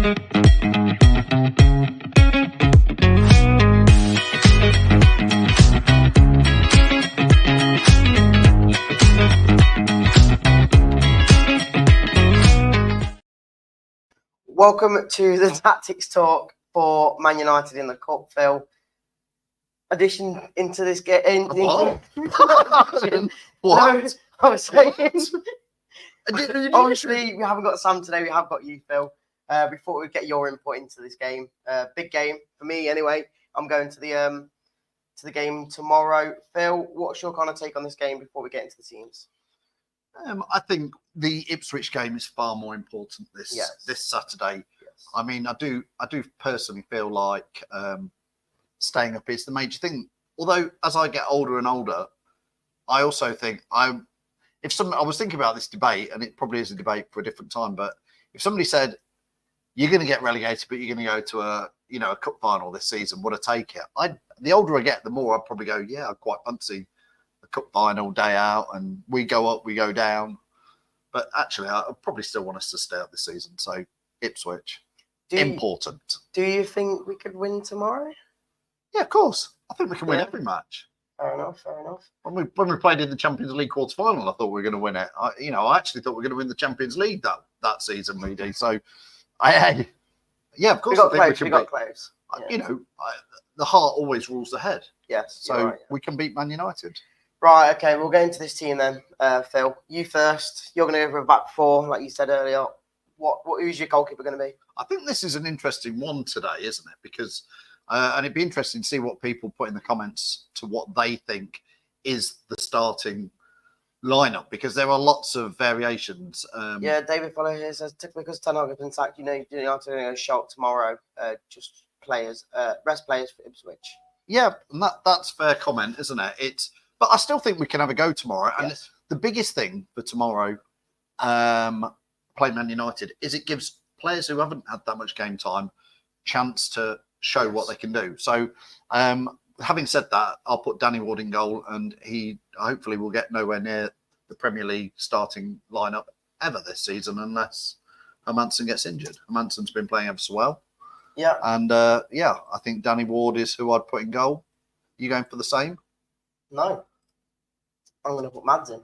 Welcome to the Tactics Talk for Man United in the Cup, Phil. Addition into this game. What? No, I was saying. Obviously, we haven't got Sam today. We have got you, Phil. We thought we'd get your input into this game. Big game for me, anyway. I'm going to the game tomorrow. Phil, what's your kind of take on this game before we get into the teams? I think the Ipswich game is far more important this Saturday. Yes. I mean, I do personally feel like staying up is the major thing. Although, as I get older and older, I also think I was thinking about this debate, and it probably is a debate for a different time. But if somebody said you're going to get relegated, but you're going to go to a cup final this season, would I take it? The older I get, the more I'd probably go, yeah, I quite fancy a cup final day out, and we go up, we go down. But actually, I probably still want us to stay up this season. So Ipswich, important. Do you think we could win tomorrow? Yeah, of course. I think we can win every match. Fair enough. When we played in the Champions League quarter final, I thought we were going to win it. I actually thought we were going to win the Champions League that season, really. So, yeah, of course. We got close. Yeah. The heart always rules the head. Yes. So we can beat Man United. Right, okay, we'll get into this team then, Phil. You first. You're going to go for a back four, like you said earlier. Who's your goalkeeper going to be? I think this is an interesting one today, isn't it? Because, and it'd be interesting to see what people put in the comments to what they think is the starting lineup, because there are lots of variations. David Follow here says, typically because Ten Hag has been sacked, you're not going to go shout tomorrow. Just players, rest players for Ipswich. Yeah, and that's fair comment, isn't it? But I still think we can have a go tomorrow. And the biggest thing for tomorrow, playing Man United, is it gives players who haven't had that much game time chance to show what they can do. So, having said that, I'll put Danny Ward in goal, and he hopefully will get nowhere near the Premier League starting lineup ever this season unless Hermansen gets injured. Hermansen's been playing ever so well. Yeah. And, I think Danny Ward is who I'd put in goal. You going for the same? No. I'm going to put Mads in.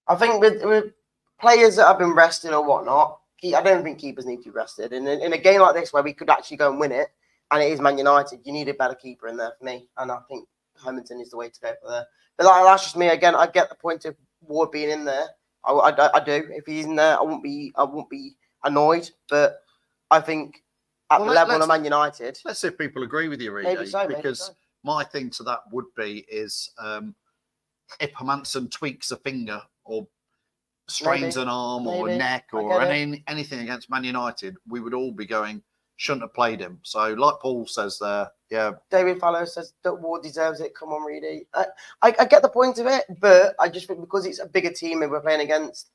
I think with players that have been rested or whatnot, I don't think keepers need to be rested. And in a game like this where we could actually go and win it, and it is Man United, you need a better keeper in there for me. And I think Hermansen is the way to go for there. But that's just me. Again, I get the point of Ward being in there. I do. If he's in there, I won't be annoyed. But I think at the level of Man United... Let's see if people agree with you, really. Maybe so. My thing to that would be is if Hermansen tweaks a finger or strains an arm or a neck or anything against Man United, we would all be going, shouldn't have played him. So like Paul says there, yeah. David Fallow says that Ward deserves it. Come on, Reedy. I get the point of it, but I just think because it's a bigger team and we're playing against,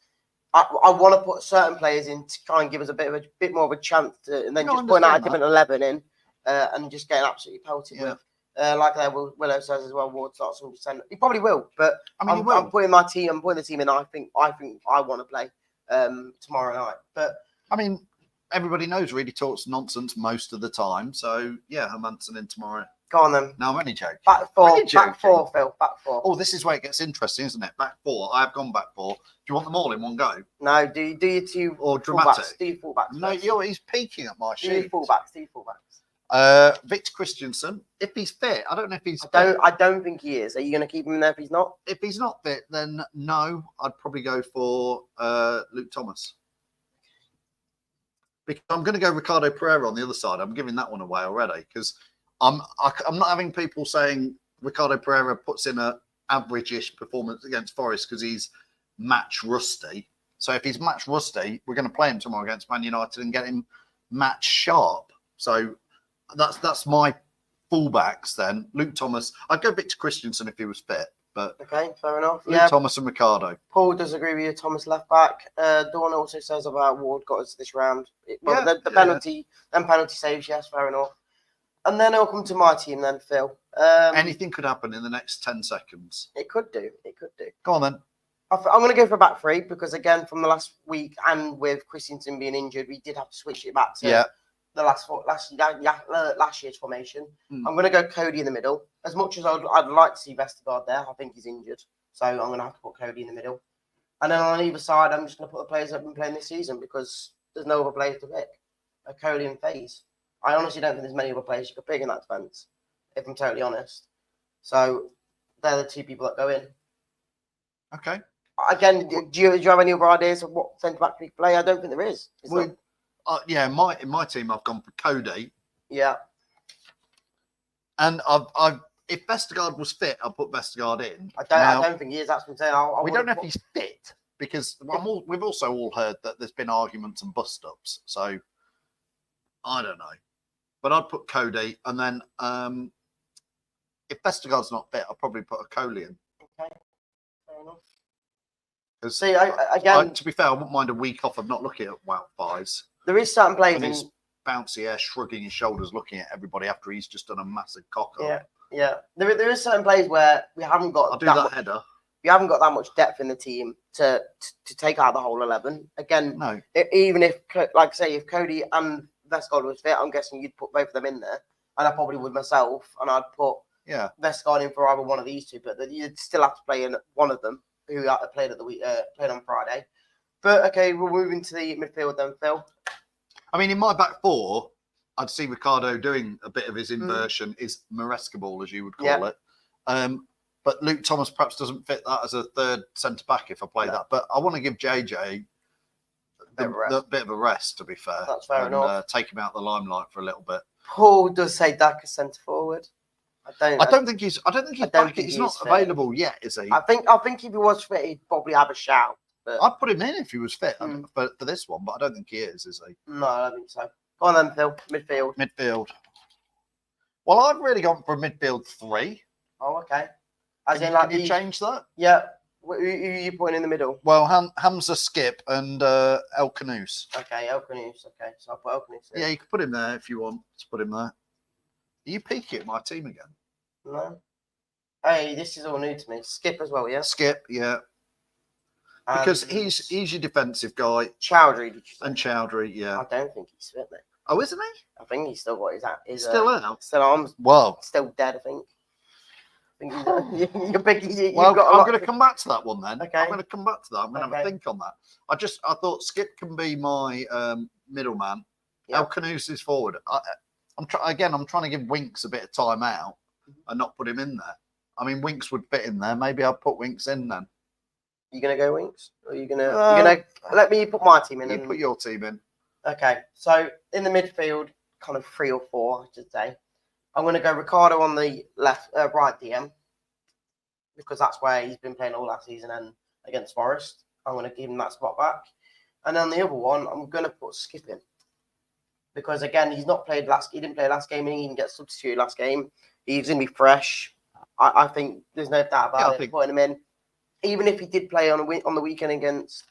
I want to put certain players in to try and give us a bit more of a chance to, and then just point out a different 11 in and just get absolutely pelted with. Like Willow says as well, Ward starts 100%. He probably will, but I'm putting the team in. I think I want to play tomorrow night. But I mean, everybody knows Reedy talks nonsense most of the time. So yeah, Hermansen in tomorrow. Go on then. No, I'm only joking. Back four, Phil. Back four. Oh, this is where it gets interesting, isn't it? Back four. I have gone back four. Do you want them all in one go? No, do you two or dramatic? Do you fullbacks? No, he's peeking at my sheet. Do you fullbacks? Victor Christensen, if he's fit, I don't know if he's fit. I don't think he is. Are you going to keep him in there if he's not? If he's not fit, then no, I'd probably go for Luke Thomas. Because I'm going to go Ricardo Pereira on the other side. I'm giving that one away already because I'm not having people saying Ricardo Pereira puts in a average-ish performance against Forest because he's match rusty. So if he's match rusty, we're going to play him tomorrow against Man United and get him match sharp. So that's my fullbacks then. Luke Thomas. I'd go Victor Christensen if he was fit. But okay, fair enough. Luke Thomas and Ricardo. Paul does agree with you. Thomas left back. Dawn also says about Ward got us this round. The penalty saves. Yes, fair enough. And then I'll come to my team then, Phil. Anything could happen in the next 10 seconds. It could do. Go on then. I'm going to go for a back three because, again, from the last week and with Christensen being injured, we did have to switch it back to the last year's formation. I'm going to go Cody in the middle. As much as I'd like to see Vestergaard there, I think he's injured. So I'm going to have to put Cody in the middle. And then on either side, I'm just going to put the players that have been playing this season because there's no other players to pick. Cody and FaZe. I honestly don't think there's many other players you could pick in that defence, if I'm totally honest. So they're the two people that go in. Okay. Again, do you have any other ideas of what centre back we play? I don't think there is. In my team, I've gone for Cody. Yeah. And if Vestergaard was fit, I'll put Vestergaard in. I don't think he is. That's what I'm saying. We don't know if he's fit because we've also all heard that there's been arguments and bust-ups. So I don't know. But I'd put Cody. And then if Vestergaard's not fit, I'll probably put a Coley in. Okay. Fair enough. See, again, to be fair, I wouldn't mind a week off of not looking at wildfires. There is certain players. And his bouncy air shrugging his shoulders, looking at everybody after he's just done a massive cock up. Yeah. There is certain players where we haven't got. Header. We haven't got that much depth in the team to take out the whole 11. Again, no. Even if, like I say, if Cody and Vestergaard was fit, I'm guessing you'd put both of them in there, and I probably would myself, and I'd put Vestergaard in for either one of these two, but you'd still have to play in one of them who played played on Friday. But okay, we're moving to the midfield then, Phil. I mean, in my back four, I'd see Ricardo doing a bit of his inversion, his Maresca ball, as you would call it. But Luke Thomas perhaps doesn't fit that as a third centre back if I play that. But I want to give JJ a bit of a rest, to be fair. That's fair enough. Take him out of the limelight for a little bit. Paul does say Dak as centre forward. I don't think he's back. He's not available yet, is he? I think if he was fit, he'd probably have a shout. But I'd put him in if he was fit for this one, but I don't think he is he? No, I don't think so. Go on then, Phil. Midfield. Well, I've really gone for a midfield 3. Oh, okay. Can you change that? Yeah. Who are you putting in the middle? Well, Hamza, Skip, and El Canoes. Okay, El Canoes. Okay, so I'll put El Canoes in. Yeah, you can put him there if you want to put him there. Are you peeking at my team again? No. Hey, this is all new to me. Skip as well, yeah? Skip, yeah. Because he's your defensive guy. Chowdhury, did you say? And Chowdhury, yeah. I don't think he's fit, mate. Oh, isn't he? I think he's still got his still out? Still arms. Well. Still dead, I think. You're picking. I'm going to come back to that one then. Okay. I'm going to come back to that. I'm going to have a think on that. I thought Skip can be my middleman. Yeah. El Canoes is forward. I'm trying to give Winks a bit of time out and not put him in there. I mean, Winks would fit in there. Maybe I'll put Winks in then. You gonna go Winks, or you gonna let me put my team in? You put your team in. Okay, so in the midfield, kind of 3 or 4, I should say. I'm gonna go Ricardo on the right DM because that's where he's been playing all last season and against Forest. I'm gonna give him that spot back, and then the other one, I'm gonna put Skip in because again, he didn't play last game, and he didn't get substituted last game. He's gonna be fresh. I think there's no doubt about it. Putting him in. Even if he did play on the weekend against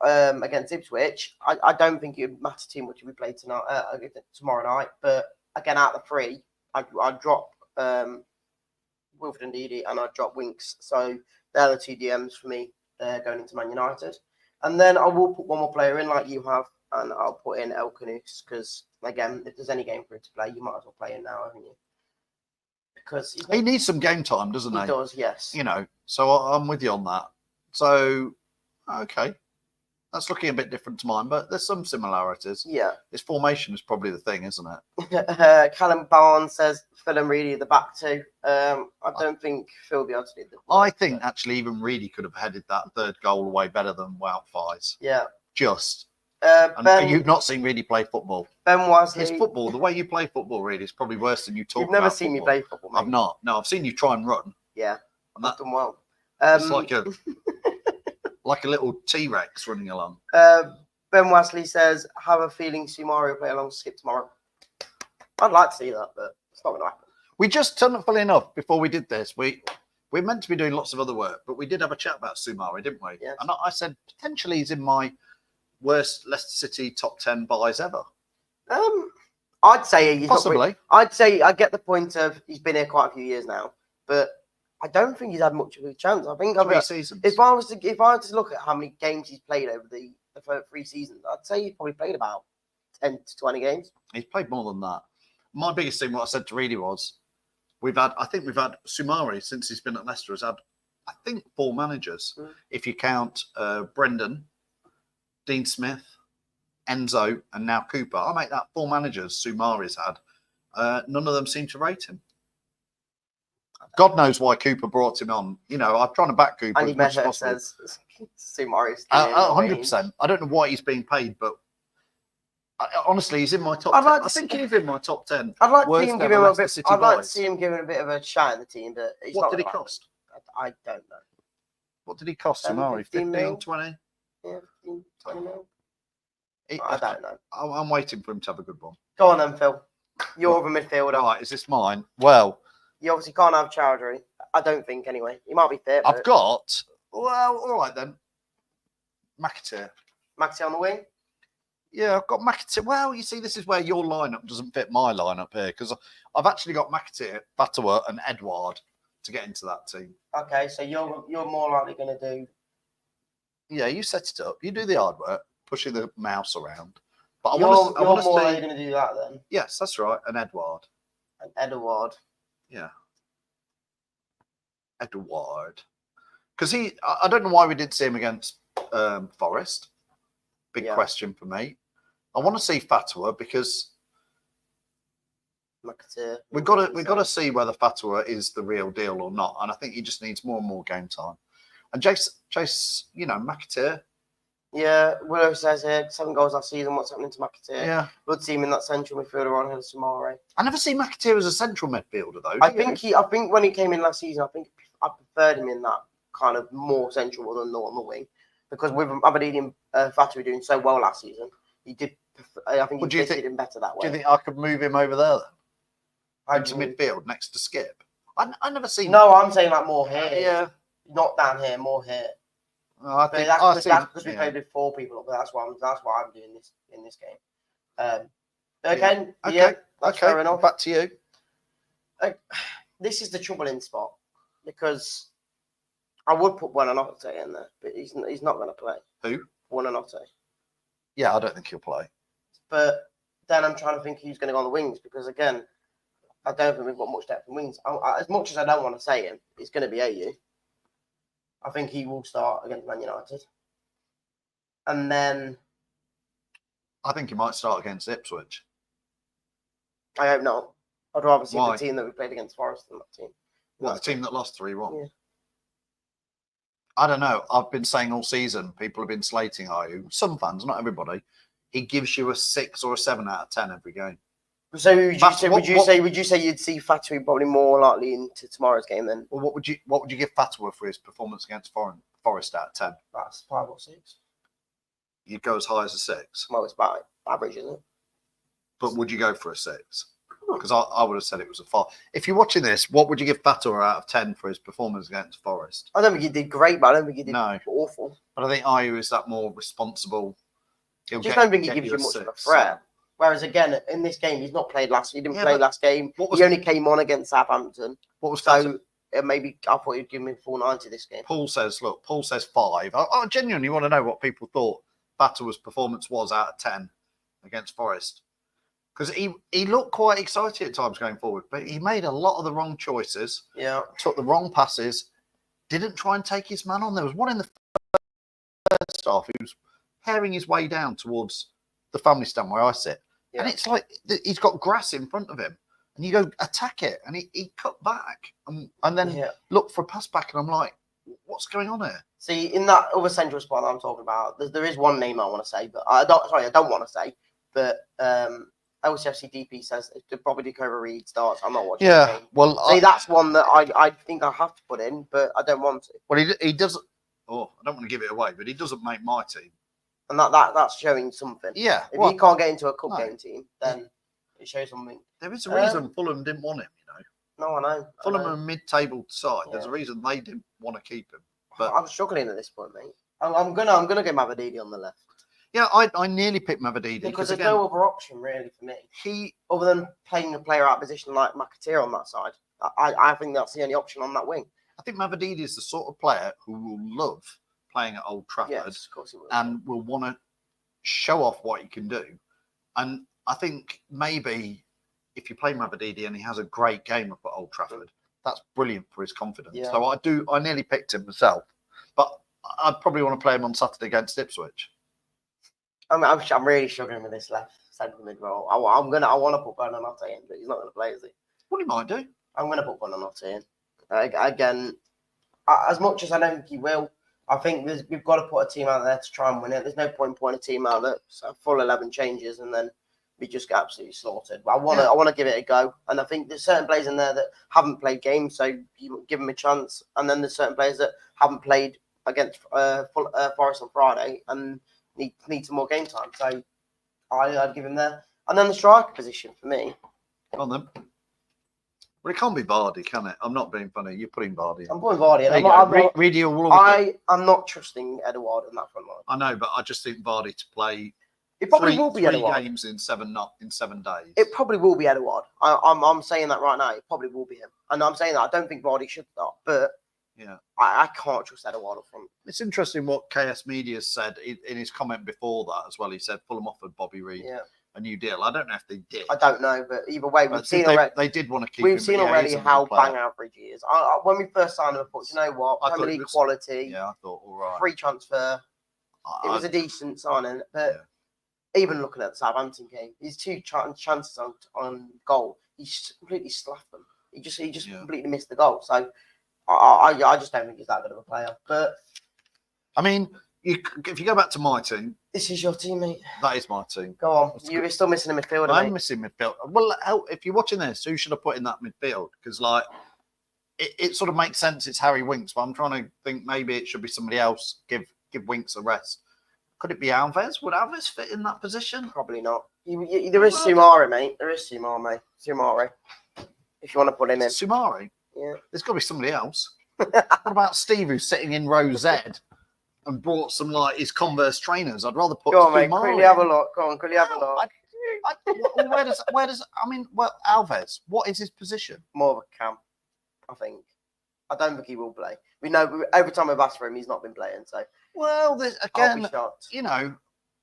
Ipswich, I don't think it would matter too much if we played tomorrow night. But again, out of the 3, I'd drop Wilfred and Ndidi and I'd drop Winks. So they're the 2 DMs for me going into Man United. And then I will put one more player in like you have, and I'll put in El Canoes because, again, if there's any game for him to play, you might as well play him now, haven't you? Because he needs some game time, doesn't he? He does, yes. So I'm with you on that. So, okay. That's looking a bit different to mine, but there's some similarities. Yeah. His formation is probably the thing, isn't it? Callum Barnes says Phil and Reedy at the back too. I don't think Phil will be able to do that. I think actually even Reedy could have headed that third goal away better than Wildfires. Yeah. Just. And you've not seen Reedy play football. Ben Wesley. His football, the way you play football, Reedy, is probably worse than you talk about. You've never seen me play football, mate. I've not. No, I've seen you try and run. Yeah. And that's done well. It's like a little T-Rex running along. Ben Wesley says, have a feeling Sumario will play along Skip tomorrow. I'd like to see that, but it's not going to happen. We just, funnily enough, before we did this, we're meant to be doing lots of other work, but we did have a chat about Sumari, didn't we? Yes. And I said, potentially he's in my worst Leicester City top 10 buys ever. I'd say he's possibly. I'd say I get the point of he's been here quite a few years now, but I don't think he's had much of a chance. I think 3 seasons. If I was to look at how many games he's played over the first 3 seasons, I'd say he's probably played about 10 to 20 games. He's played more than that. My biggest thing, what I said to Reedy was, I think we've had Sumari since he's been at Leicester has had, I think, 4 managers. If you count Brendan, Dean Smith, Enzo, and now Cooper. I make that 4 managers Sumari's had. None of them seem to rate him. God knows why Cooper brought him on. You know, I'm trying to back Cooper. Andy Messer says Sumari's 100%. I don't know why he's being paid, but honestly, he's in my top 10. I think he's in my top 10. I'd like to see him give him a bit. I'd like to see him giving a bit of a shout in the team, but what did he cost? I don't know. What did he cost Sumari? 15, 20? Yeah, 15, 20 mil. I don't know. I'm waiting for him to have a good one. Go on then, Phil. You're the midfielder. Right, is this mine? Well, you obviously can't have Chowdhury. I don't think, anyway. He might be fit. I've got. Well, all right then. McAteer. McAteer on the wing? Yeah, I've got McAteer. Well, you see, this is where your lineup doesn't fit my lineup here because I've actually got McAteer, Batawa, and Edouard to get into that team. Okay, so you're more likely going to do. Yeah, you set it up. You do the hard work, pushing the mouse around. But You're more likely going to do that then. Yes, that's right. And Edouard. And Edouard. Yeah. Edouard. Because I don't know why we didn't see him against Forest. Big question for me. I want to see Fatawa because we've got to see whether Fatawa is the real deal or not. And I think he just needs more and more game time. And Chase, you know, McAteer. Yeah, Willow says here, 7 goals last season. What's happening to McAteer? Yeah. Good team in that central midfielder on ahead of Sumari. I never see McAteer as a central midfielder though. I think when he came in last season, I preferred him in that kind of more central than not on the wing. Because with Aberdeen and Fatawa doing so well last season, he did. I think he fitted him better that way. Do you think I could move him over there then? Into midfield next to Skip? I never seen. No, I'm saying like more here. Yeah. Not down here, more here. I think that's because we played with 4 people up there. That's why I'm doing this in this game. That's fair enough. Back to you. This is the troubling spot because I would put Buonanotte in there, but he's not going to play. Who? Buonanotte. Yeah, I don't think he'll play. But then I'm trying to think who's going to go on the wings because again, I don't think we've got much depth in wings. As much as I don't want to say him, it's going to be AU. I think he will start against Man United. And then I think he might start against Ipswich. I hope not. I'd rather see the team that we played against Forest than that team. What, the team that lost 3-1? Yeah. I don't know. I've been saying all season, people have been slating Ayew. Some fans, not everybody. He gives you a 6 or a 7 out of 10 every game. So would you say you'd see Fatawa probably more likely into tomorrow's game then? Well, what would you give Fatawa for his performance against Forest out of 10? That's 5 or 6. You'd go as high as a 6. Well, it's about average, isn't it? But would you go for a 6? Because I would have said it was a 5. If you're watching this, what would you give Fatawa out of 10 for his performance against Forest? I don't think he did great, but I don't think he did awful. But I think Ayew is that more responsible. I just don't think he gives you much of a threat. Whereas again, in this game, he's not played last. He didn't play last game. He only came on against Southampton. What was so? Maybe I thought he'd give me 490 this game. Paul says 5. I genuinely want to know what people thought Fatawa's performance was out of 10 against Forest. Because he looked quite excited at times going forward, but he made a lot of the wrong choices. Yeah. Took the wrong passes. Didn't try and take his man on. There was one in the first half. He was herring his way down towards the family stand where I sit. Yeah. And it's like he's got grass in front of him. And you go, attack it. And he cut back and then looked for a pass back. And I'm like, what's going on here? See, in that other central spot I'm talking about, there is one name I want to say, but I don't want to say. But LCFC DP says if probably Dakota Reed starts, I'm not watching the game. Well, that's one that I think I have to put in, but I don't want to. Well, he doesn't. Oh, I don't want to give it away, but he doesn't make my team. And that's showing something. Yeah. If he can't get into a cup game team, then it shows something. There is a reason Fulham didn't want him, No, I know. Fulham are a mid-table side. There's a reason they didn't want to keep him. But I'm struggling at this point, mate. I'm gonna get Mavadidi on the left. Yeah, I nearly picked Mavadidi because there's no other option really for me. Other than playing a player out of position like McAteer on that side. I think that's the only option on that wing. I think Mavididi is the sort of player who will love playing at Old Trafford, yes, of course he will, and will want to show off what he can do. And I think maybe if you play Mavididi and he has a great game up at Old Trafford, that's brilliant for his confidence. Yeah. So I nearly picked him myself, but I'd probably want to play him on Saturday against Ipswich. I'm really struggling with this left centre mid role. I want to put Buonanotte in, but he's not going to play, is he? What he might do. I'm going to put Buonanotte in. Again, as much as I don't think he will, I think we've got to put a team out there to try and win it. There's no point in putting a team out that's a full 11 changes and then we just get absolutely slaughtered. But I want to give it a go. And I think there's certain players in there that haven't played games, so you give them a chance. And then there's certain players that haven't played against Forest on Friday and need some more game time. So I'd give him there. And then the striker position for me. Come on then. Well, it can't be Vardy, can it? I'm not being funny. You're putting Vardy in. I'm putting Vardy in. Read your rule. I'm not trusting Edouard in that front line. I know, but I just think Vardy to play it probably will be three Edouard. games in 7 days. It probably will be Edouard. I'm saying that right now. It probably will be him. And I'm saying that I don't think Vardy should start, but yeah, I can't trust Edouard up front. It's interesting what KS Media said in his comment before that as well. He said Fulham offered Bobby Reid a new deal. I don't know if they did. I don't know, but either way, they did want to keep him. We've seen already how bang average he is. When we first signed him, I thought, you know what, Premier League quality. Yeah, I thought, all right. Free transfer. It was a decent signing, but even looking at the Southampton game, his 2 chances on goal, he just completely slapped them. He just completely missed the goal. So I just don't think he's that good of a player. But I mean, if you go back to my team, this is your team, mate. That is my team. Go on. You're still missing a midfielder. I'm missing midfield. Well, if you're watching this, who should I put in that midfield? Because it sort of makes sense. It's Harry Winks, but I'm trying to think maybe it should be somebody else. Give Winks a rest. Could it be Alves? Would Alves fit in that position? Probably not. There is Sumari, mate. There is Sumari. If you want to put him in. Sumari? Yeah. There's got to be somebody else. What about Steve, who's sitting in row Z and brought some his Converse trainers? I'd rather put. Go on, mate. Quickly have a look. Go on, quickly have a look. Alves? What is his position? More of a cam, I think. I don't think he will play. We know every time I've asked for him, he's not been playing. So. Well, again,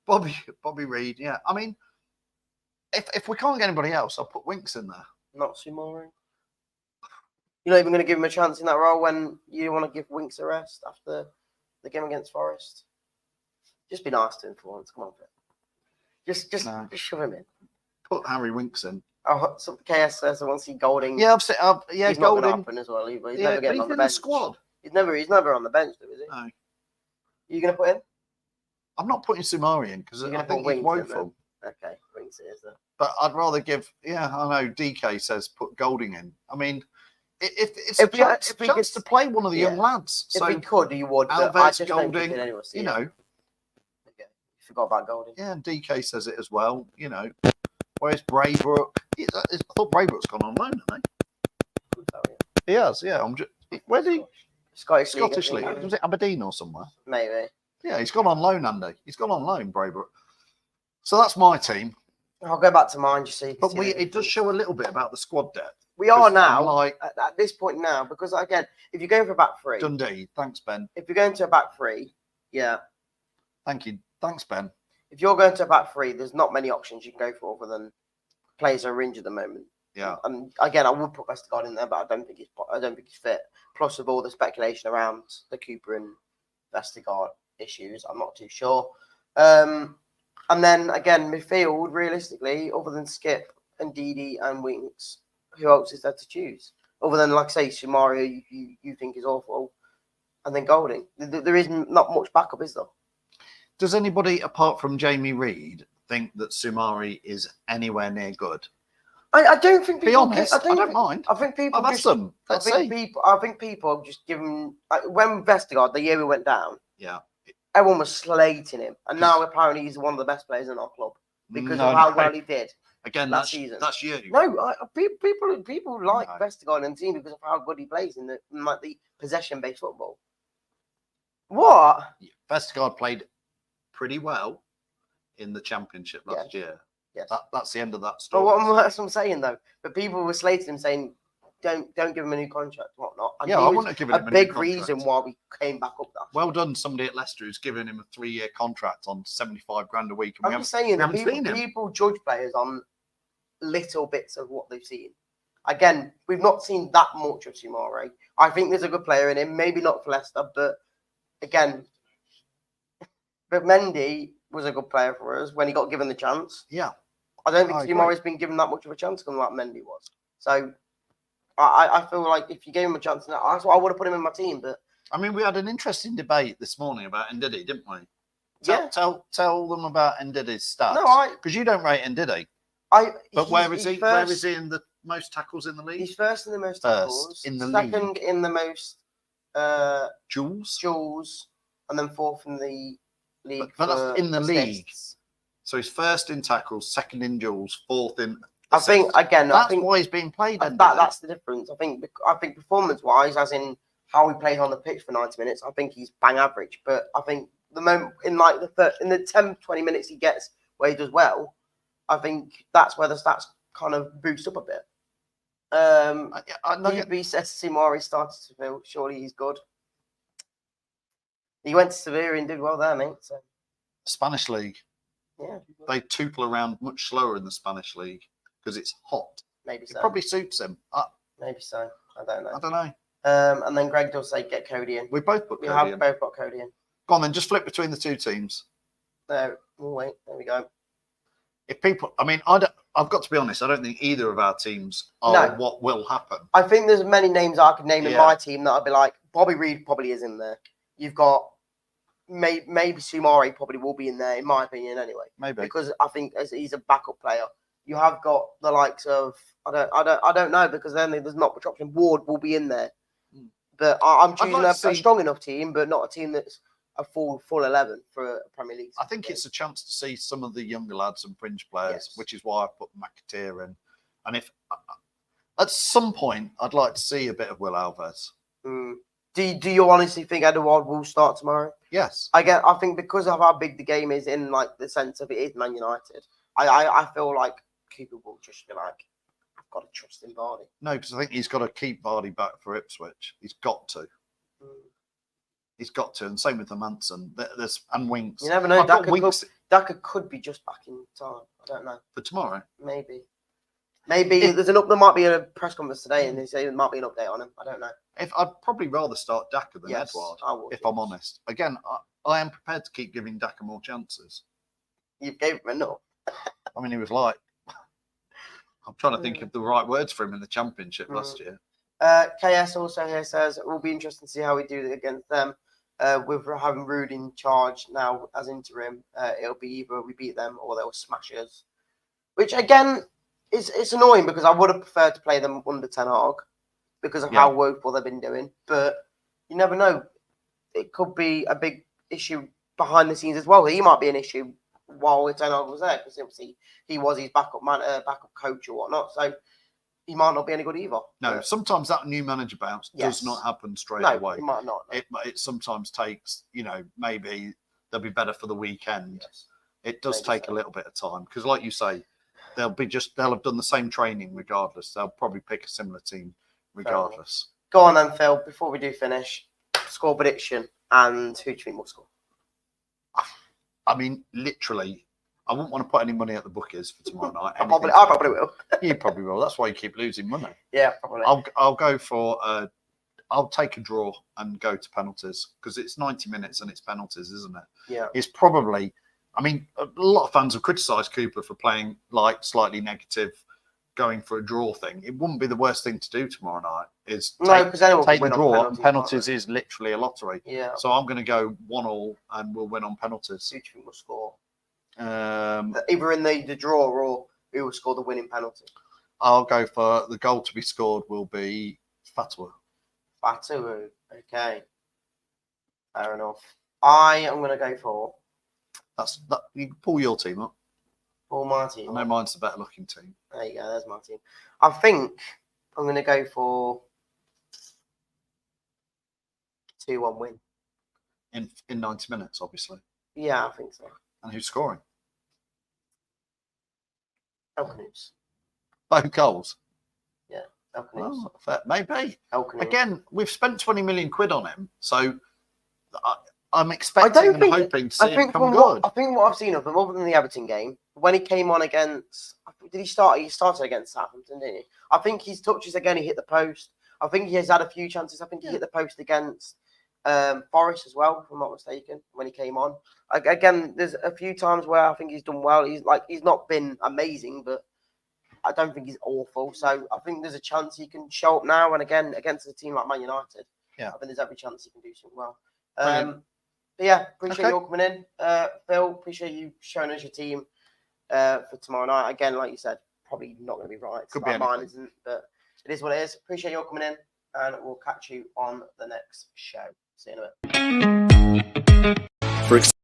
Bobby Reid. Yeah, I mean, if we can't get anybody else, I'll put Winks in there. Not Sumari. You're not even going to give him a chance in that role when you want to give Winks a rest after the game against Forest. Just be nice to him for once. Come on, just shove him in. Put Harry Winks in. Oh, some KS says I want to see Golding. Yeah, he's Golding. Not going to happen as well. He's never getting on the bench. Squad. He's never on the bench, though, is he? No. You going to put him? I'm not putting Sumari in because I think he's woeful. Okay, Winks it is then. But I'd rather give. Yeah, I know. DK says put Golding in. I mean, if it's a chance to play one of the young lads. If we could, you would. Alves, I just Golding, don't think anyone see it. Okay. You forgot about Golding. Yeah, and DK says it as well. Where's Braybrook? I thought Braybrook's gone on loan, hasn't he? He has. Yeah. Where's he? Scottish League. Was it Aberdeen or somewhere? Maybe. Yeah, he's gone on loan, Andy. He's gone on loan, Braybrook. So that's my team. I'll go back to mine, you see. But it does show a little bit about the squad depth. We are now, at this point now, because again, if you're going for a back three. Dundee. Thanks, Ben. If you're going to a back three, yeah. Thank you. Thanks, Ben. If you're going to a back three, there's not many options you can go for other than players who are injured at the moment. Yeah. And again, I would put Vestergaard in there, but I don't think he's fit. Plus, with all the speculation around the Cooper and Vestergaard issues, I'm not too sure. And then again, midfield, realistically, other than Skip and Didi and Winks, who else is there to choose? Other than, like, say, Sumari, you think is awful, and then Golding. There is not much backup, is there? Does anybody, apart from Jamie Reid, think that Sumari is anywhere near good? I don't think people... Be honest, I don't mind. I think people... I've asked them. I think people just give him... when Vestergaard, the year we went down, yeah, everyone was slating him. And now apparently he's one of the best players in our club because of how well he did. Again, that season. That's you. No, people like Vestergaard and the team because of how good he plays in the possession-based football. What? Vestergaard played pretty well in the Championship last year. Yes. That's the end of that story. But that's what I'm saying, though. But people were slating him saying don't give him a new contract and whatnot. And Yeah, he I was wouldn't have given him a a big new contract. reason why we came back up that. Well done, somebody at Leicester who's given him a 3-year contract on 75 grand a week. And I'm just saying that seen him. people judge players on little bits of what they've seen. Again, we've not seen that much of Soumare. I think there's a good player in him, maybe not for Leicester, but again, but Mendy was a good player for us when he got given the chance. Yeah. I don't think Soumare's been given that much of a chance like Mendy was. So I feel like if you gave him a chance, that's why I would have put him in my team. But I mean, we had an interesting debate this morning about Ndidi, didn't we? Yeah. Tell them about Ndidi's stats. No, because you don't rate Ndidi. But where is he? Where is he in the most tackles in the league? He's first in the most tackles. In the second league. in the most duels, and then fourth in the league. But that's in the league. Assists. So he's first in tackles, second in duels, fourth in assists. I think again. That's why he's being played. That's the difference. I think performance-wise, as in how he plays on the pitch for 90 minutes, I think he's bang average. But I think the moment in like in the 10-20 minutes he gets where he does well, I think that's where the stats kind of boost up a bit. DB says Soumare started to feel surely he's good. He went to Sevilla and did well there, mate. So. Spanish league. Yeah. They tootle around much slower in the Spanish league because it's hot. Maybe so. It probably suits him. Maybe so. I don't know. I don't know. And then Greg does say get Cody in. We both put Cody in. Both got Cody in. Go on then, just flip between the two teams. No, we'll wait. There we go. If people, I mean, I've got to be honest, I don't think either of our teams are what will happen. I think there's many names I could name in my team that I'd be like, Bobby Reid probably is in there. You've got maybe Soumare probably will be in there, in my opinion, anyway. Maybe. Because I think as he's a backup player. You have got the likes of I don't know, because then there's not much option. Ward will be in there. But I'm choosing a strong enough team, but not a team that's a full 11 for a Premier League. I think it's a chance to see some of the younger lads and fringe players, which is why I put McAteer in. And if at some point I'd like to see a bit of Will Alves. Do you honestly think Edouard will start tomorrow? Yes. I think because of how big the game is in like the sense of it is Man United, I feel like Cooper will just be like, I've got to trust in Vardy. No, because I think he's got to keep Vardy back for Ipswich. He's got to. He's got to, and same with the Manson. And Winks. You never know. Daka could be just back in time. I don't know. For tomorrow? Maybe there might be a press conference today, and they say there might be an update on him. I don't know. I'd probably rather start Daka than Edouard. I would, I'm honest. Again, I am prepared to keep giving Daka more chances. You gave him enough. I mean, he was like, I'm trying to think of the right words for him in the Championship last year. KS also here says it will be interesting to see how we do against them. With having Rude in charge now as interim, it'll be either we beat them or they'll smash us. Which again, it's annoying because I would have preferred to play them under Ten Hag because of how woeful they've been doing. But you never know. It could be a big issue behind the scenes as well. He might be an issue while Ten Hag was there because obviously he was his backup coach or whatnot. So he might not be any good either. No, sometimes that new manager bounce does not happen straight away. It might not. No. It sometimes takes, maybe they'll be better for the weekend. Yes. It does take a little bit of time because, like you say, they'll have done the same training regardless. They'll probably pick a similar team regardless. Go on then, Phil. Before we do finish, score prediction and who do you think will score? I mean, literally, I wouldn't want to put any money at the bookies for tomorrow night. I probably will. You probably will. That's why you keep losing money. Yeah, probably. I'll go for. I'll take a draw and go to penalties because it's 90 minutes and it's penalties, isn't it? Yeah. It's probably. I mean, a lot of fans have criticised Cooper for playing like slightly negative, going for a draw thing. It wouldn't be the worst thing to do tomorrow night. Take the draw. And penalties is literally a lottery. Yeah. So I'm going to go 1-1 and we'll win on penalties. Who do you think will score? Either in the draw or who will score the winning penalty. I'll go for the goal to be scored will be Fatawu. Okay. Fair enough. I am going to go for. You can pull your team up. Pull my team. I know mine's the better looking team. There you go. There's my team. I think I'm going to go for 2-1 win. In 90 minutes, obviously. Yeah, I think so. And who's scoring? Elkanus. Both goals? Yeah. Well, maybe. Elkanese. Again, we've spent 20 million quid on him, so I'm expecting and hoping to see him come good. I think what I've seen of him, other than the Everton game, when he came on against, did he start? He started against Southampton, didn't he? I think his touches again, he hit the post. I think he has had a few chances. I think he hit the post against Forest as well, if I'm not mistaken, when he came on. Again, there's a few times where I think he's done well. He's not been amazing, but I don't think he's awful. So I think there's a chance he can show up now and again against a team like Man United. Yeah. I think there's every chance he can do something well. But yeah, appreciate you all coming in. Phil, appreciate you showing us your team for tomorrow night. Again, like you said, probably not going to be right. Could be mine isn't, but it is what it is. Appreciate you all coming in, and we'll catch you on the next show. See you in a bit.